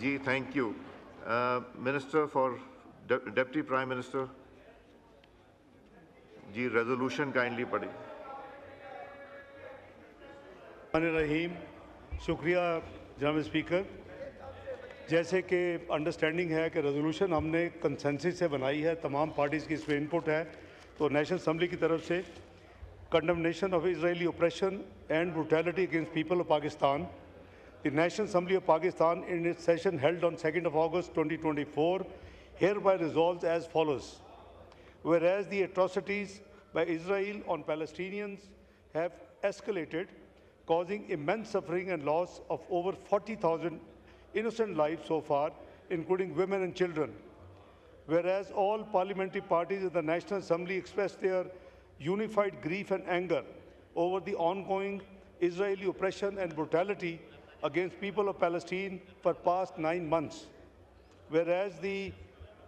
Ji, thank you. Minister for Deputy Prime Minister. Ji, resolution kindly padi. रहीम शुक्रिया जनाब speaker. जैसे कि understanding है कि रेजोल्यूशन हमने कंसेंसस से बनाई है, तमाम पार्टीज़ की इसमें इनपुट है, तो नेशनल असम्बली की तरफ से condemnation of Israeli operation and brutality against people of Pakistan, the National Assembly of Pakistan in its session held on 2nd of August 2024 hereby resolves as follows. Whereas the atrocities by Israel on Palestinians have escalated, causing immense suffering and loss of over 40,000 innocent lives so far, including women and children. Whereas all parliamentary parties in the National Assembly expressed their unified grief and anger over the ongoing Israeli oppression and brutality against people of Palestine for past 9 months. Whereas the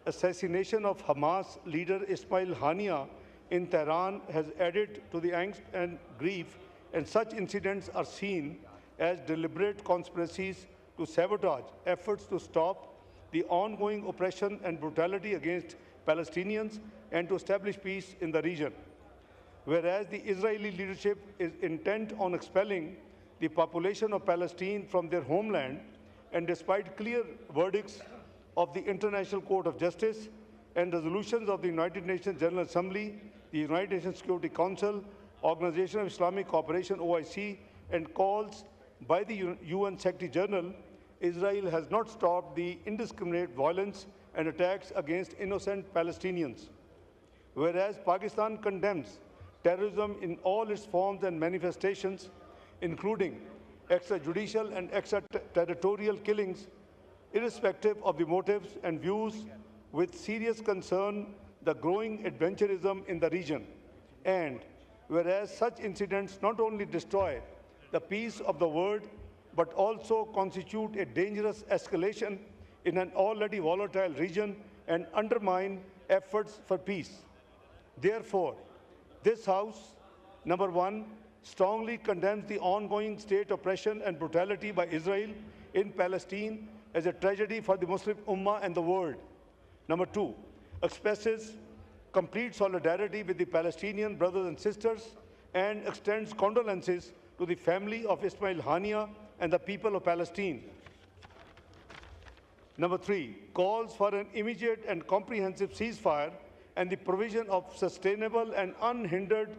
assassination of Hamas leader Ismail Hannieyah in Tehran has added to the angst and grief, and such incidents are seen as deliberate conspiracies to sabotage efforts to stop the ongoing oppression and brutality against Palestinians and to establish peace in the region. Whereas the Israeli leadership is intent on expelling the population of Palestine from their homeland, and despite clear verdicts of the International Court of Justice and resolutions of the United Nations General Assembly, the United Nations Security Council, Organization of Islamic Cooperation (OIC), and calls by the UN Secretary General, Israel has not stopped the indiscriminate violence and attacks against innocent Palestinians. Whereas Pakistan condemns terrorism in all its forms and manifestations, including extrajudicial and extraterritorial killings, irrespective of the motives, and views with serious concern the growing adventurism in the region. And whereas such incidents not only destroy the peace of the world, but also constitute a dangerous escalation in an already volatile region and undermine efforts for peace. Therefore, this House, number one, strongly condemns the ongoing state oppression and brutality by Israel in Palestine as a tragedy for the Muslim Ummah and the world. Number two, expresses complete solidarity with the Palestinian brothers and sisters and extends condolences to the family of Ismail Hannieyah and the people of Palestine. Number three, calls for an immediate and comprehensive ceasefire and the provision of sustainable and unhindered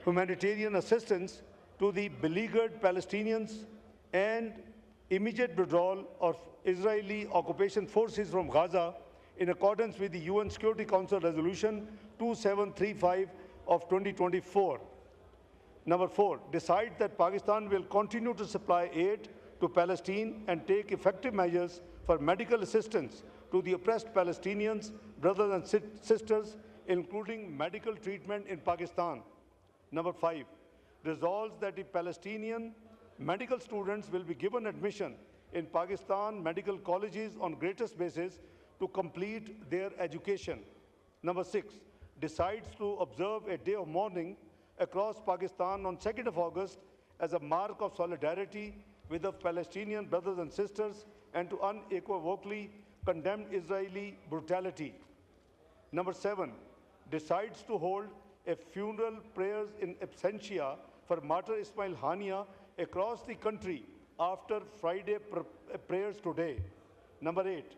humanitarian assistance to the beleaguered Palestinians and immediate withdrawal of Israeli occupation forces from Gaza in accordance with the UN Security Council Resolution 2735 of 2024. Number four, decides that Pakistan will continue to supply aid to Palestine and take effective measures for medical assistance to the oppressed Palestinians, brothers and sisters, including medical treatment in Pakistan. Number five, resolves that the Palestinian medical students will be given admission in Pakistan medical colleges on greatest basis to complete their education. Number six, decides to observe a day of mourning across Pakistan on 2nd of August as a mark of solidarity with the Palestinian brothers and sisters and to unequivocally condemn Israeli brutality. Number seven, decides to hold a funeral prayers in absentia for martyr Ismail Hannieyah across the country after Friday prayers today. Number eight,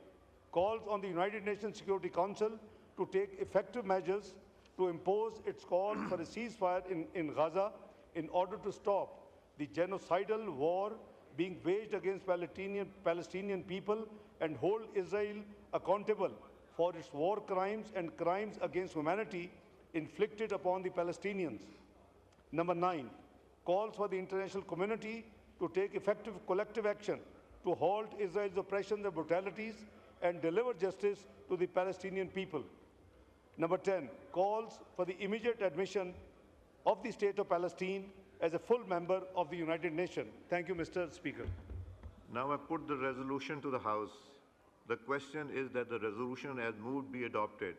calls on the United Nations Security Council to take effective measures to impose its call for a ceasefire in Gaza in order to stop the genocidal war being waged against Palestinian people and hold Israel accountable for its war crimes and crimes against humanity inflicted upon the Palestinians. Number nine, calls for the international community to take effective collective action to halt Israel's oppressions and brutalities and deliver justice to the Palestinian people. Number 10, calls for the immediate admission of the State of Palestine as a full member of the United Nations. Thank you, Mr. Speaker. Now I put the resolution to the House. The question is that the resolution as moved be adopted.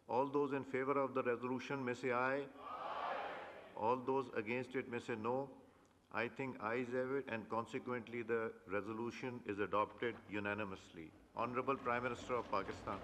All those in favor of the resolution may say aye. Aye. All those against it may say no. I think ayes have it, and consequently the resolution is adopted unanimously. Honorable Prime Minister of Pakistan.